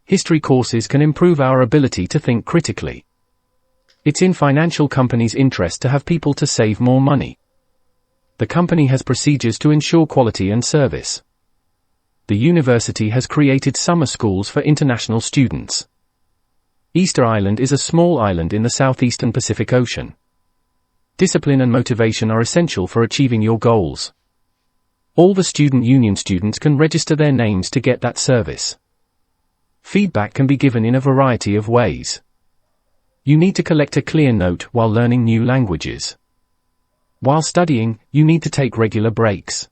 History courses can improve our ability to think critically. It's in financial companies' interest to have people to save more money. The company has procedures to ensure quality and service. The university has created summer schools for international students. Easter Island is a small island in the southeastern Pacific Ocean. Discipline and motivation are essential for achieving your goals. All the student union students can register their names to get that service. Feedback can be given in a variety of ways. You need to collect a clear note while learning new languages. While studying, you need to take regular breaks.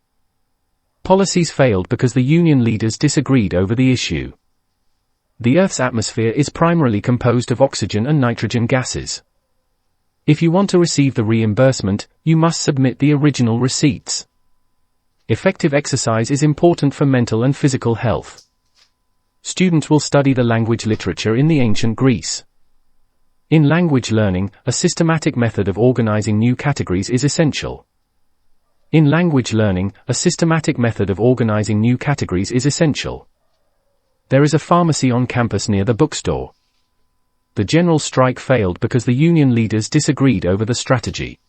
Policies failed because the union leaders disagreed over the issue. The Earth's atmosphere is primarily composed of oxygen and nitrogen gases. If you want to receive the reimbursement, you must submit the original receipts. Effective exercise is important for mental and physical health. Students will study the language literature in the ancient Greece. In language learning, a systematic method of organizing new categories is essential. In language learning, a systematic method of organizing new categories is essential. There is a pharmacy on campus near the bookstore. The general strike failed because the union leaders disagreed over the strategy.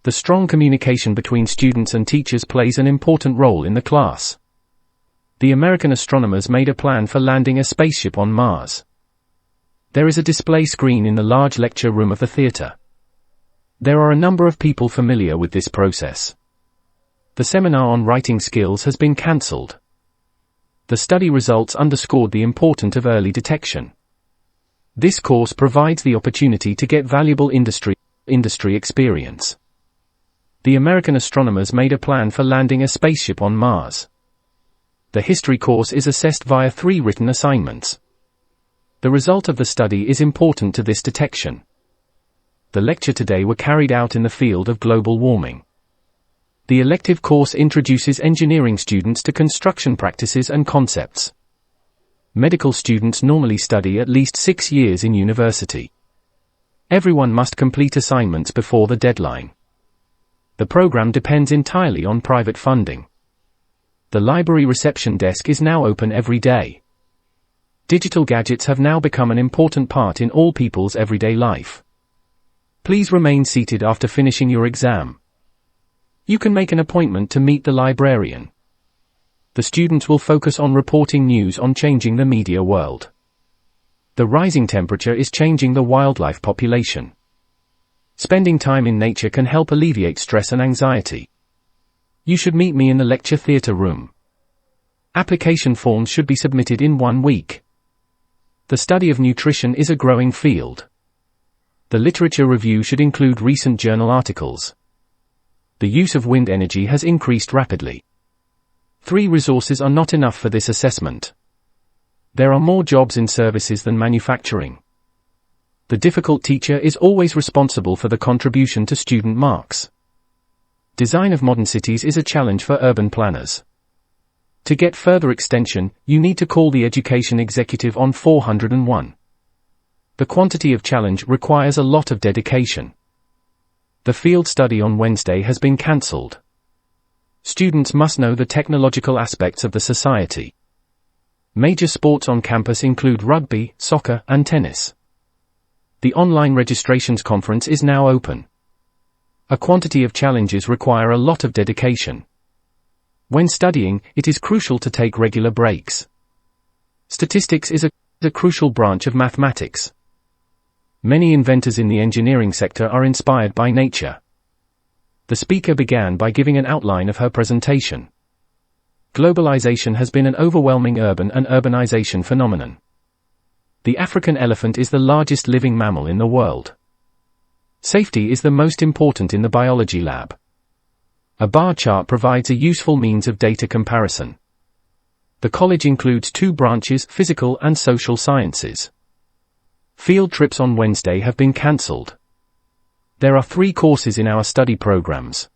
The strong communication between students and teachers plays an important role in the class. The American astronomers made a plan for landing a spaceship on Mars. There is a display screen in the large lecture room of the theater. There are a number of people familiar with this process. The seminar on writing skills has been cancelled. The study results underscored the importance of early detection. This course provides the opportunity to get valuable industry experience. The American astronomers made a plan for landing a spaceship on Mars. The history course is assessed via 3 written assignments. The result of the study is important to this detection. The lecture today were carried out in the field of global warming. The elective course introduces engineering students to construction practices and concepts. Medical students normally study at least 6 years in university. Everyone must complete assignments before the deadline. The program depends entirely on private funding. The library reception desk is now open every day. Digital gadgets have now become an important part in all people's everyday life. Please remain seated after finishing your exam. You can make an appointment to meet the librarian. The students will focus on reporting news on changing the media world. The rising temperature is changing the wildlife population. Spending time in nature can help alleviate stress and anxiety. You should meet me in the lecture theatre room. Application forms should be submitted in 1 week. The study of nutrition is a growing field. The literature review should include recent journal articles. The use of wind energy has increased rapidly. 3 resources are not enough for this assessment. There are more jobs in services than manufacturing. The difficult teacher is always responsible for the contribution to student marks. Design of modern cities is a challenge for urban planners. To get further extension, you need to call the education executive on 401. The quantity of challenge requires a lot of dedication. The field study on Wednesday has been cancelled. Students must know the technological aspects of the society. Major sports on campus include rugby, soccer, and tennis. The online registrations conference is now open. A quantity of challenges require a lot of dedication. When studying, it is crucial to take regular breaks. Statistics is a crucial branch of mathematics. Many inventors in the engineering sector are inspired by nature. The speaker began by giving an outline of her presentation. Globalization has been an overwhelming urban and urbanization phenomenon. The African elephant is the largest living mammal in the world. Safety is the most important in the biology lab. A bar chart provides a useful means of data comparison. The college includes 2 branches, physical and social sciences. Field trips on Wednesday have been cancelled. There are 3 courses in our study programs.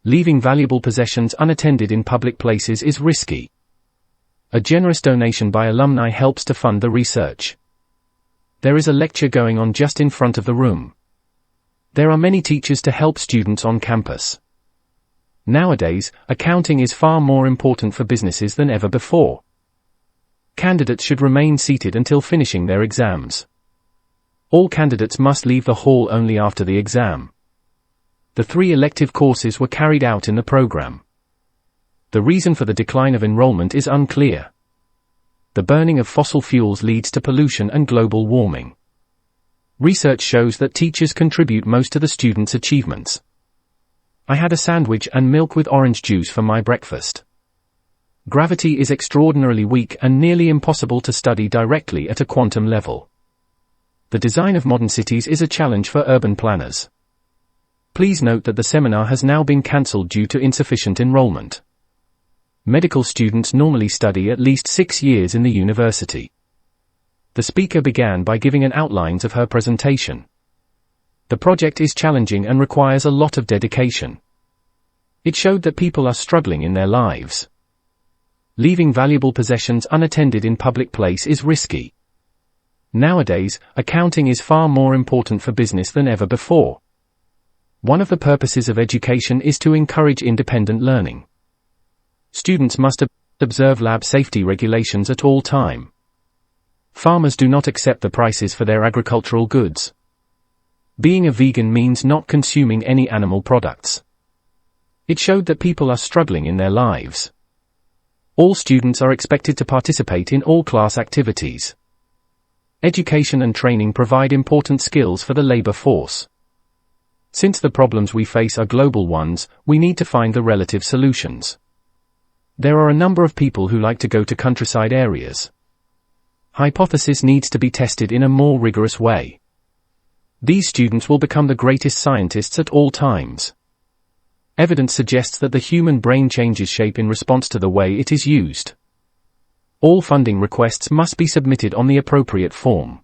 Leaving valuable possessions unattended in public places is risky. A generous donation by alumni helps to fund the research. There is a lecture going on just in front of the room. There are many teachers to help students on campus. Nowadays, accounting is far more important for businesses than ever before. Candidates should remain seated until finishing their exams. All candidates must leave the hall only after the exam. The 3 elective courses were carried out in the program. The reason for the decline of enrollment is unclear. The burning of fossil fuels leads to pollution and global warming. Research shows that teachers contribute most to the students' achievements. I had a sandwich and milk with orange juice for my breakfast. Gravity is extraordinarily weak and nearly impossible to study directly at a quantum level. The design of modern cities is a challenge for urban planners. Please note that the seminar has now been cancelled due to insufficient enrollment. Medical students normally study at least 6 years in the university. The speaker began by giving an outlines of her presentation. The project is challenging and requires a lot of dedication. It showed that people are struggling in their lives. Leaving valuable possessions unattended in public place is risky. Nowadays, accounting is far more important for business than ever before. One of the purposes of education is to encourage independent learning. Students must observe lab safety regulations at all time. Farmers do not accept the prices for their agricultural goods. Being a vegan means not consuming any animal products. It showed that people are struggling in their lives. All students are expected to participate in all class activities. Education and training provide important skills for the labor force. Since the problems we face are global ones, we need to find the relative solutions. There are a number of people who like to go to countryside areas. Hypothesis needs to be tested in a more rigorous way. These students will become the greatest scientists at all times. Evidence suggests that the human brain changes shape in response to the way it is used. All funding requests must be submitted on the appropriate form.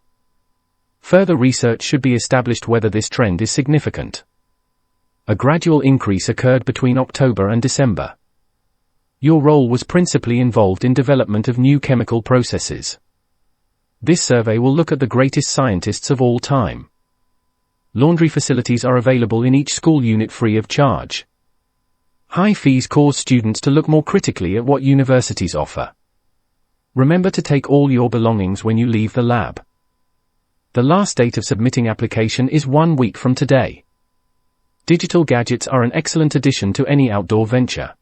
Further research should be established whether this trend is significant. A gradual increase occurred between October and December. Your role was principally involved in development of new chemical processes. This survey will look at the greatest scientists of all time. Laundry facilities are available in each school unit free of charge. High fees cause students to look more critically at what universities offer. Remember to take all your belongings when you leave the lab. The last date of submitting application is 1 week from today. Digital gadgets are an excellent addition to any outdoor venture.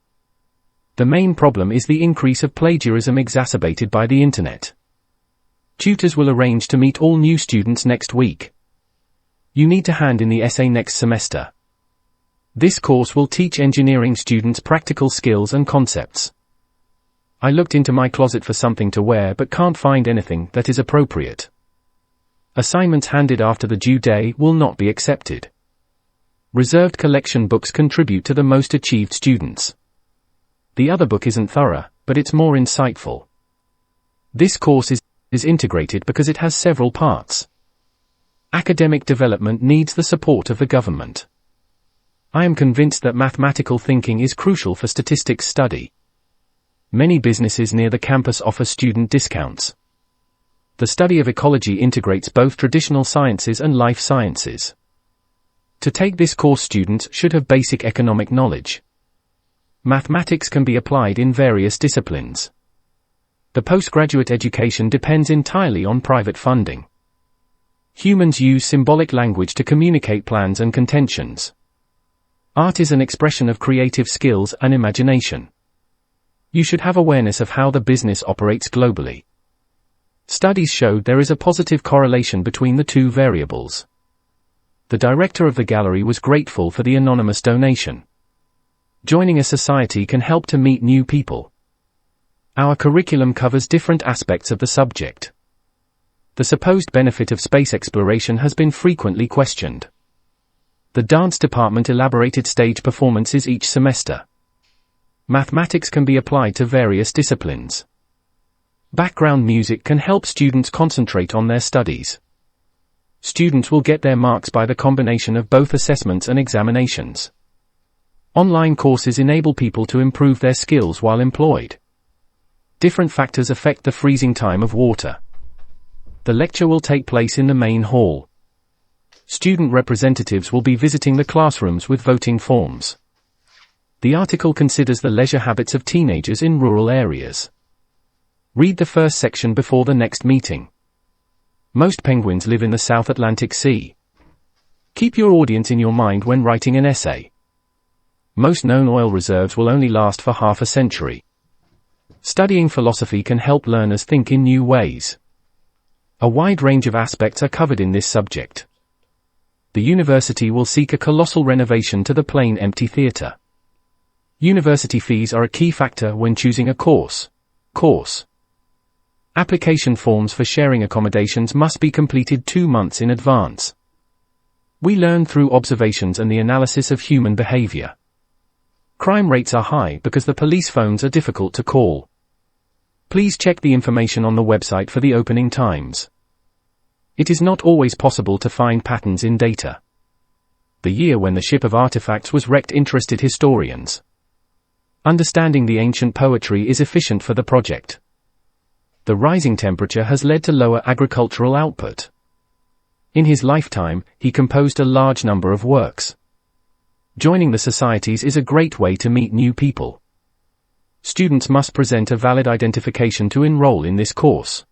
The main problem is the increase of plagiarism exacerbated by the internet. Tutors will arrange to meet all new students next week. You need to hand in the essay next semester. This course will teach engineering students practical skills and concepts. I looked into my closet for something to wear but can't find anything that is appropriate. Assignments handed after the due day will not be accepted. Reserved collection books contribute to the most achieved students. The other book isn't thorough, but it's more insightful. This course is integrated because it has several parts. Academic development needs the support of the government. I am convinced that mathematical thinking is crucial for statistics study. Many businesses near the campus offer student discounts. The study of ecology integrates both traditional sciences and life sciences. To take this course, students should have basic economic knowledge. Mathematics can be applied in various disciplines. The postgraduate education depends entirely on private funding. Humans use symbolic language to communicate plans and contentions. Art is an expression of creative skills and imagination. You should have awareness of how the business operates globally. Studies showed there is a positive correlation between the two variables. The director of the gallery was grateful for the anonymous donation. Joining a society can help to meet new people. Our curriculum covers different aspects of the subject. The supposed benefit of space exploration has been frequently questioned. The dance department elaborated stage performances each semester. Mathematics can be applied to various disciplines. Background music can help students concentrate on their studies. Students will get their marks by the combination of both assessments and examinations. Online courses enable people to improve their skills while employed. Different factors affect the freezing time of water. The lecture will take place in the main hall. Student representatives will be visiting the classrooms with voting forms. The article considers the leisure habits of teenagers in rural areas. Read the first section before the next meeting. Most penguins live in the South Atlantic Sea. Keep your audience in your mind when writing an essay. Most known oil reserves will only last for half a century. Studying philosophy can help learners think in new ways. A wide range of aspects are covered in this subject. The university will seek a colossal renovation to the plain empty theatre. University fees are a key factor when choosing a course. Application forms for sharing accommodations must be completed 2 months in advance. We learn through observations and the analysis of human behavior. Crime rates are high because the police phones are difficult to call. Please check the information on the website for the opening times. It is not always possible to find patterns in data. The year when the ship of artifacts was wrecked interested historians. Understanding the ancient poetry is efficient for the project. The rising temperature has led to lower agricultural output. In his lifetime, he composed a large number of works. Joining the societies is a great way to meet new people. Students must present a valid identification to enroll in this course.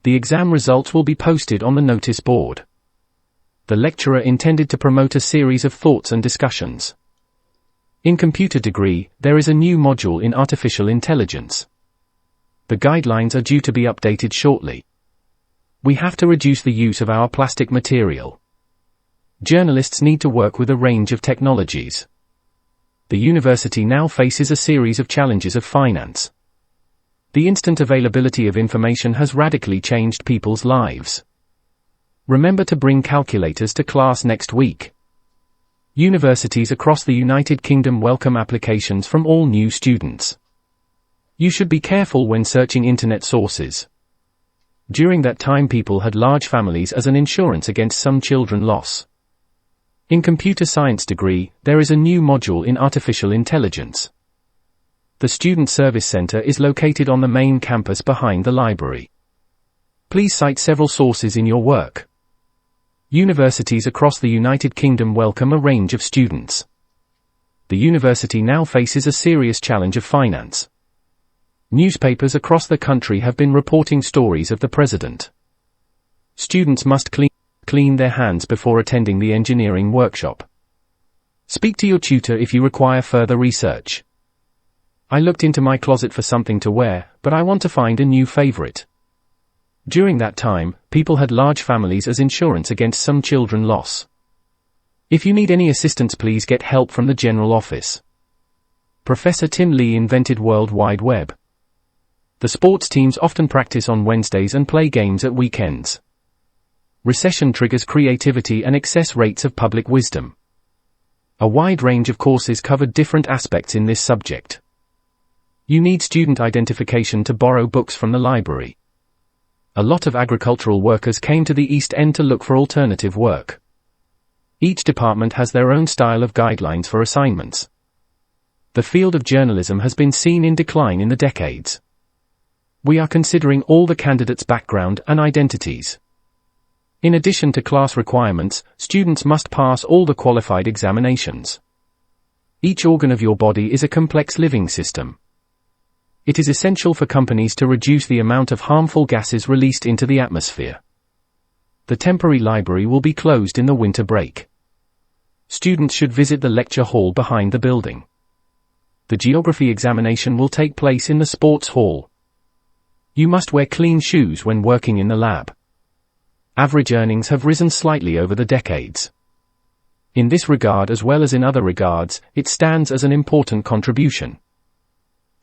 The exam results will be posted on the notice board. The lecturer intended to promote a series of thoughts and discussions. In computer degree, there is a new module in artificial intelligence. The guidelines are due to be updated shortly. We have to reduce the use of our plastic material. Journalists need to work with a range of technologies. The university now faces a series of challenges of finance. The instant availability of information has radically changed people's lives. Remember to bring calculators to class next week. Universities across the United Kingdom welcome applications from all new students. You should be careful when searching internet sources. During that time people had large families as an insurance against some children loss. In computer science degree, there is a new module in artificial intelligence. The Student Service Center is located on the main campus behind the library. Please cite several sources in your work. Universities across the United Kingdom welcome a range of students. The university now faces a serious challenge of finance. Newspapers across the country have been reporting stories of the president. Students must clean their hands before attending the engineering workshop. Speak to your tutor if you require further research. I looked into my closet for something to wear, but I want to find a new favorite. During that time, people had large families as insurance against some children loss. If you need any assistance, please get help from the general office. Professor Tim Lee invented World Wide Web. The sports teams often practice on Wednesdays and play games at weekends. Recession triggers creativity and excess rates of public wisdom. A wide range of courses covered different aspects in this subject. You need student identification to borrow books from the library. A lot of agricultural workers came to the East End to look for alternative work. Each department has their own style of guidelines for assignments. The field of journalism has been seen in decline in the decades. We are considering all the candidates' background and identities. In addition to class requirements, students must pass all the qualified examinations. Each organ of your body is a complex living system. It is essential for companies to reduce the amount of harmful gases released into the atmosphere. The temporary library will be closed in the winter break. Students should visit the lecture hall behind the building. The geography examination will take place in the sports hall. You must wear clean shoes when working in the lab. Average earnings have risen slightly over the decades. In this regard as well as in other regards, it stands as an important contribution.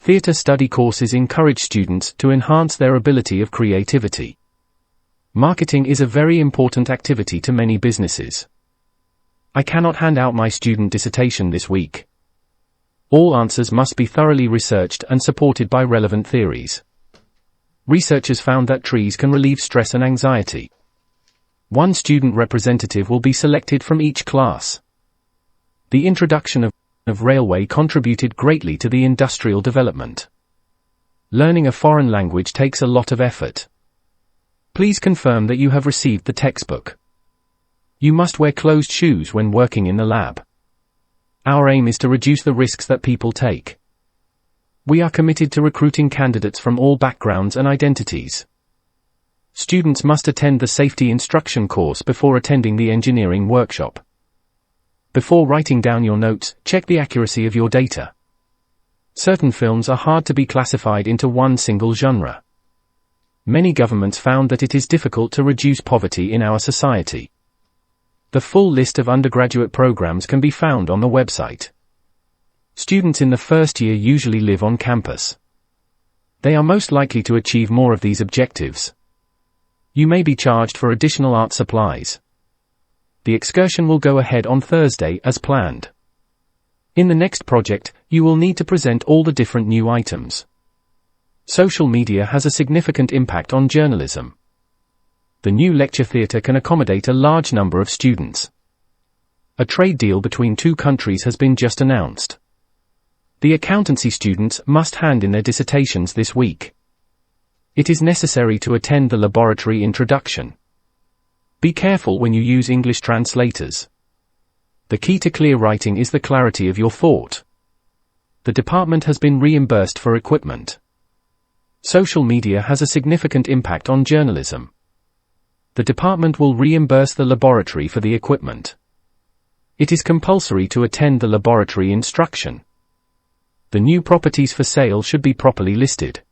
Theatre study courses encourage students to enhance their ability of creativity. Marketing is a very important activity to many businesses. I cannot hand out my student dissertation this week. All answers must be thoroughly researched and supported by relevant theories. Researchers found that trees can relieve stress and anxiety. One student representative will be selected from each class. The introduction of railway contributed greatly to the industrial development. Learning a foreign language takes a lot of effort. Please confirm that you have received the textbook. You must wear closed shoes when working in the lab. Our aim is to reduce the risks that people take. We are committed to recruiting candidates from all backgrounds and identities. Students must attend the safety instruction course before attending the engineering workshop. Before writing down your notes, check the accuracy of your data. Certain films are hard to be classified into one single genre. Many governments found that it is difficult to reduce poverty in our society. The full list of undergraduate programs can be found on the website. Students in the first year usually live on campus. They are most likely to achieve more of these objectives. You may be charged for additional art supplies. The excursion will go ahead on Thursday as planned. In the next project, you will need to present all the different new items. Social media has a significant impact on journalism. The new lecture theatre can accommodate a large number of students. A trade deal between two countries has been just announced. The accountancy students must hand in their dissertations this week. It is necessary to attend the laboratory introduction. Be careful when you use English translators. The key to clear writing is the clarity of your thought. The department has been reimbursed for equipment. Social media has a significant impact on journalism. The department will reimburse the laboratory for the equipment. It is compulsory to attend the laboratory instruction. The new properties for sale should be properly listed.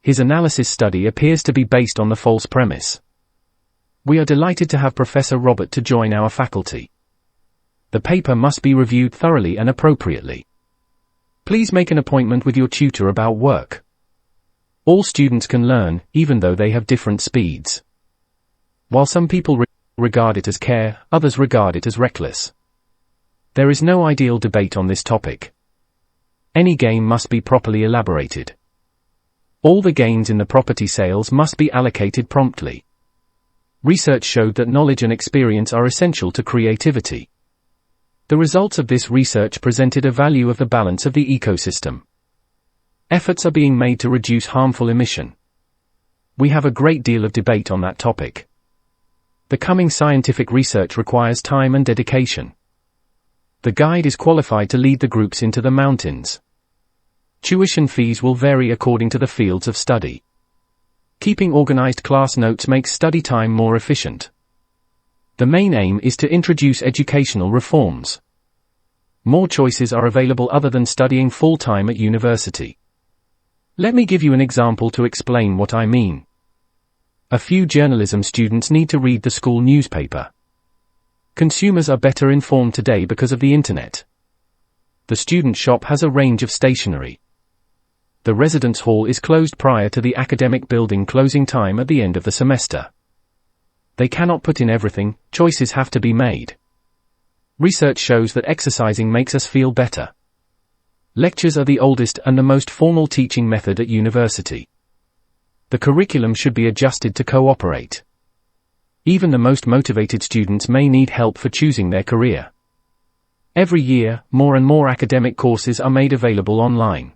His analysis study appears to be based on the false premise. We are delighted to have Professor Robert to join our faculty. The paper must be reviewed thoroughly and appropriately. Please make an appointment with your tutor about work. All students can learn, even though they have different speeds. While some people regard it as care, others regard it as reckless. There is no ideal debate on this topic. Any gain must be properly elaborated. All the gains in the property sales must be allocated promptly. Research showed that knowledge and experience are essential to creativity. The results of this research presented a value of the balance of the ecosystem. Efforts are being made to reduce harmful emission. We have a great deal of debate on that topic. The coming scientific research requires time and dedication. The guide is qualified to lead the groups into the mountains. Tuition fees will vary according to the fields of study. Keeping organized class notes makes study time more efficient. The main aim is to introduce educational reforms. More choices are available other than studying full-time at university. Let me give you an example to explain what I mean. A few journalism students need to read the school newspaper. Consumers are better informed today because of the internet. The student shop has a range of stationery. The residence hall is closed prior to the academic building closing time at the end of the semester. They cannot put in everything, choices have to be made. Research shows that exercising makes us feel better. Lectures are the oldest and the most formal teaching method at university. The curriculum should be adjusted to cooperate. Even the most motivated students may need help for choosing their career. Every year, more and more academic courses are made available online.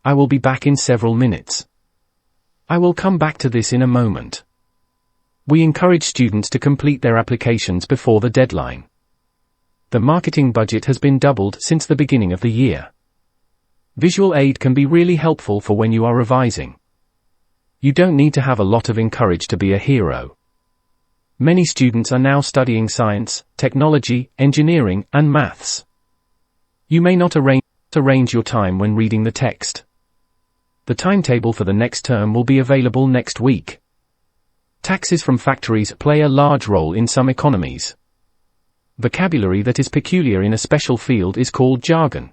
I will be back in several minutes. I will come back to this in a moment. We encourage students to complete their applications before the deadline. The marketing budget has been doubled since the beginning of the year. Visual aid can be really helpful for when you are revising. You don't need to have a lot of encourage to be a hero. Many students are now studying science, technology, engineering, and maths. You may not arrange your time when reading the text. The timetable for the next term will be available next week. Taxes from factories play a large role in some economies. Vocabulary that is peculiar in a special field is called jargon.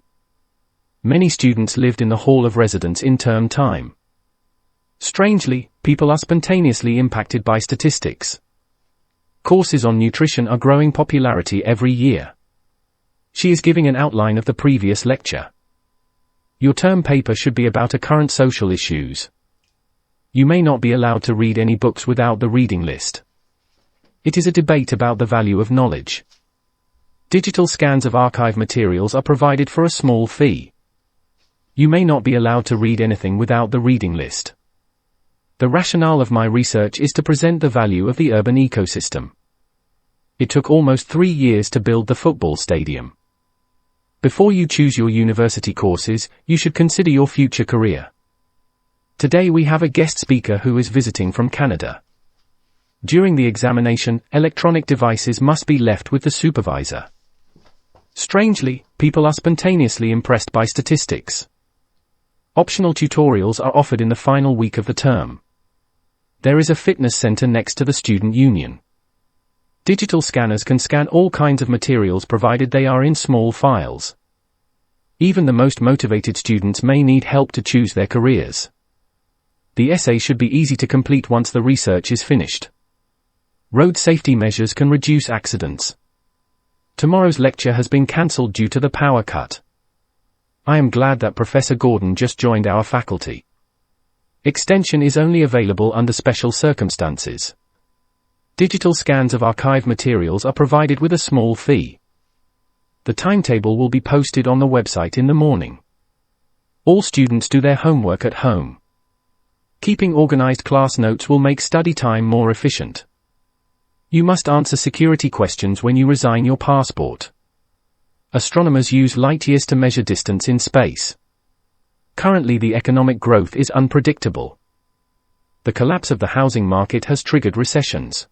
Many students lived in the hall of residence in term time. Strangely, people are spontaneously impacted by statistics. Courses on nutrition are growing popularity every year. She is giving an outline of the previous lecture. Your term paper should be about current social issues. You may not be allowed to read any books without the reading list. It is a debate about the value of knowledge. Digital scans of archive materials are provided for a small fee. You may not be allowed to read anything without the reading list. The rationale of my research is to present the value of the urban ecosystem. It took almost 3 years to build the football stadium. Before you choose your university courses, you should consider your future career. Today we have a guest speaker who is visiting from Canada. During the examination, electronic devices must be left with the supervisor. Strangely, people are spontaneously impressed by statistics. Optional tutorials are offered in the final week of the term. There is a fitness center next to the student union. Digital scanners can scan all kinds of materials provided they are in small files. Even the most motivated students may need help to choose their careers. The essay should be easy to complete once the research is finished. Road safety measures can reduce accidents. Tomorrow's lecture has been cancelled due to the power cut. I am glad that Professor Gordon just joined our faculty. Extension is only available under special circumstances. Digital scans of archive materials are provided with a small fee. The timetable will be posted on the website in the morning. All students do their homework at home. Keeping organized class notes will make study time more efficient. You must answer security questions when you resign your passport. Astronomers use light years to measure distance in space. Currently the economic growth is unpredictable. The collapse of the housing market has triggered recessions.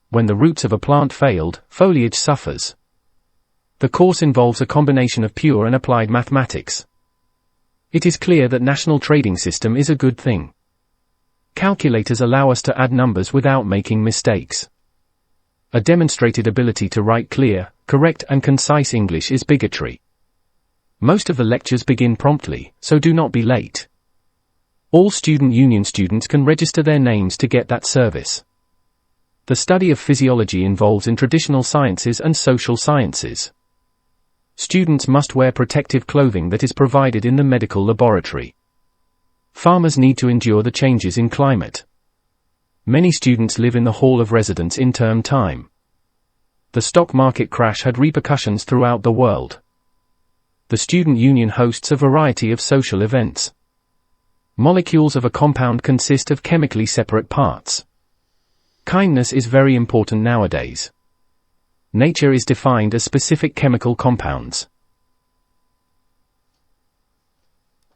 When the roots of a plant failed, foliage suffers. The course involves a combination of pure and applied mathematics. It is clear that national trading system is a good thing. Calculators allow us to add numbers without making mistakes. A demonstrated ability to write clear, correct and concise English is bigotry. Most of the lectures begin promptly, so do not be late. All student union students can register their names to get that service. The study of physiology involves in traditional sciences and social sciences. Students must wear protective clothing that is provided in the medical laboratory. Farmers need to endure the changes in climate. Many students live in the hall of residence in term time. The stock market crash had repercussions throughout the world. The student union hosts a variety of social events. Molecules of a compound consist of chemically separate parts. Kindness is very important nowadays. Nature is defined as specific chemical compounds.